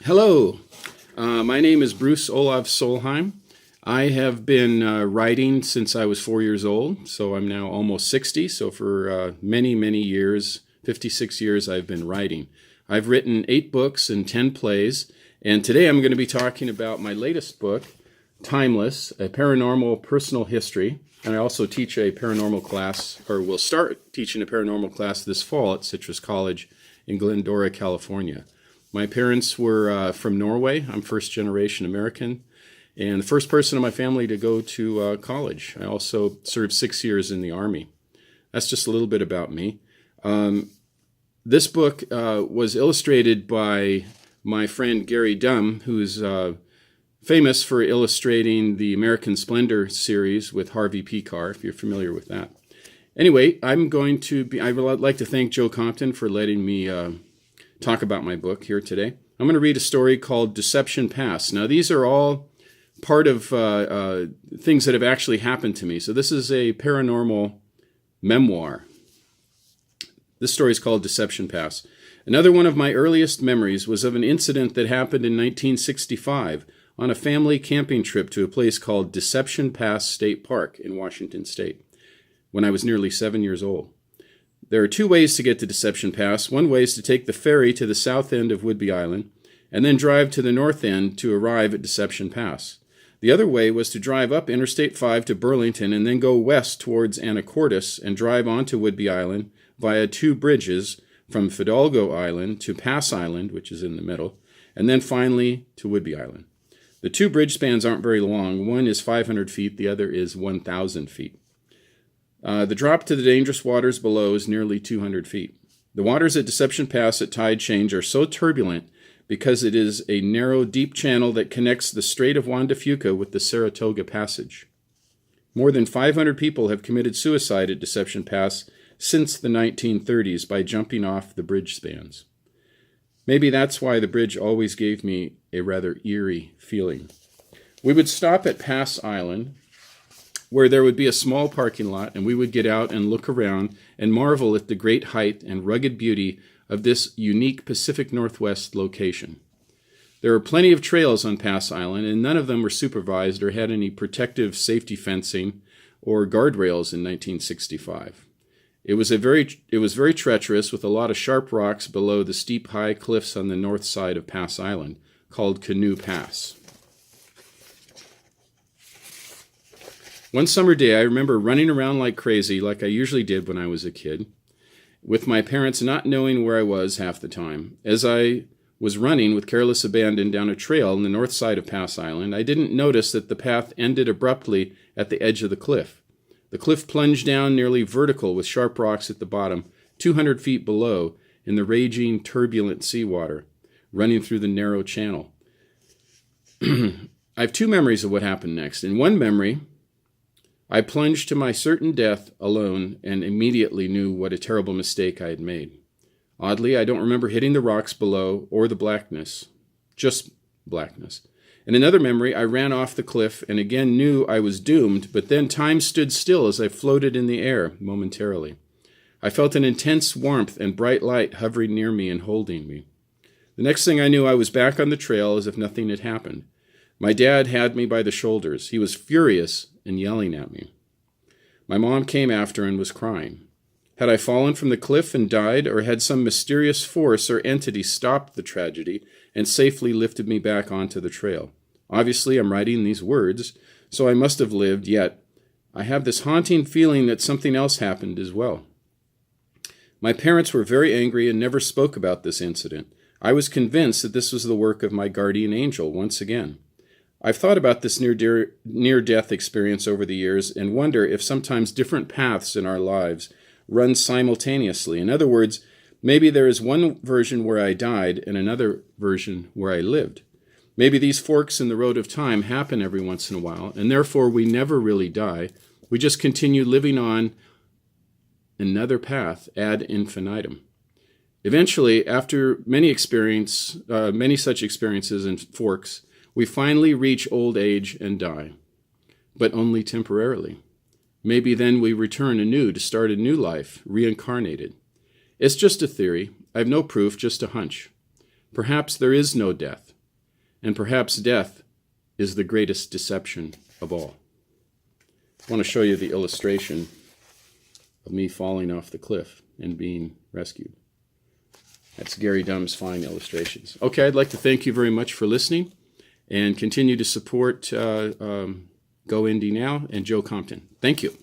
Hello, my name is Bruce Olav Solheim. I have been writing since I was 4 years old, so I'm now almost 60. So for many, many years, 56 years, I've been writing. I've written 8 books and 10 plays, and today I'm going to be talking about my latest book, Timeless, a paranormal personal history. And I also teach a paranormal class, or will start teaching a paranormal class this fall at Citrus College in Glendora, California. My parents were from Norway. I'm first generation American, and the first person in my family to go to college. I also served 6 years in the Army. That's just a little bit about me. This book was illustrated by my friend Gary Dumm, who's famous for illustrating the American Splendor series with Harvey Pekar, if you're familiar with that. Anyway, I would like to thank Joe Compton for letting me talk about my book here today. I'm going to read a story called Deception Pass. Now, these are all part of things that have actually happened to me. So this is a paranormal memoir. This story is called Deception Pass. Another one of my earliest memories was of an incident that happened in 1965 on a family camping trip to a place called Deception Pass State Park in Washington State, when I was nearly 7 years old. There are 2 ways to get to Deception Pass. One way is to take the ferry to the south end of Whidbey Island and then drive to the north end to arrive at Deception Pass. The other way was to drive up Interstate 5 to Burlington and then go west towards Anacortes and drive onto Whidbey Island via 2 bridges from Fidalgo Island to Pass Island, which is in the middle, and then finally to Whidbey Island. The 2 bridge spans aren't very long. One is 500 feet, the other is 1,000 feet. The drop to the dangerous waters below is nearly 200 feet. The waters at Deception Pass at tide change are so turbulent because it is a narrow, deep channel that connects the Strait of Juan de Fuca with the Saratoga Passage. More than 500 people have committed suicide at Deception Pass since the 1930s by jumping off the bridge spans. Maybe that's why the bridge always gave me a rather eerie feeling. We would stop at Pass Island, where there would be a small parking lot, and we would get out and look around and marvel at the great height and rugged beauty of this unique Pacific Northwest location. There were plenty of trails on Pass Island, and none of them were supervised or had any protective safety fencing or guardrails in 1965. It was very treacherous, with a lot of sharp rocks below the steep high cliffs on the north side of Pass Island, called Canoe Pass. One summer day, I remember running around like crazy, like I usually did when I was a kid, with my parents not knowing where I was half the time. As I was running with careless abandon down a trail on the north side of Pass Island, I didn't notice that the path ended abruptly at the edge of the cliff. The cliff plunged down nearly vertical with sharp rocks at the bottom, 200 feet below, in the raging, turbulent seawater running through the narrow channel. I have 2 memories of what happened next. In one memory, I plunged to my certain death alone and immediately knew what a terrible mistake I had made. Oddly, I don't remember hitting the rocks below or the blackness, just blackness. In another memory, I ran off the cliff and again knew I was doomed, but then time stood still as I floated in the air momentarily. I felt an intense warmth and bright light hovering near me and holding me. The next thing I knew, I was back on the trail as if nothing had happened. My dad had me by the shoulders. He was furious and yelling at me. My mom came after and was crying. Had I fallen from the cliff and died, or had some mysterious force or entity stopped the tragedy and safely lifted me back onto the trail? Obviously, I'm writing these words, so I must have lived, yet I have this haunting feeling that something else happened as well. My parents were very angry and never spoke about this incident. I was convinced that this was the work of my guardian angel once again. I've thought about this near-death experience over the years and wonder if sometimes different paths in our lives run simultaneously. In other words, maybe there is one version where I died and another version where I lived. Maybe these forks in the road of time happen every once in a while, and therefore we never really die. We just continue living on another path ad infinitum. Eventually, after many such experiences and forks, we finally reach old age and die, but only temporarily. Maybe then we return anew to start a new life, reincarnated. It's just a theory. I have no proof, just a hunch. Perhaps there is no death. and perhaps death is the greatest deception of all. I want to show you the illustration of me falling off the cliff and being rescued. That's Gary Dumm's fine illustrations. Okay, I'd like to thank you very much for listening and continue to support Go Indy Now and Joe Compton. Thank you.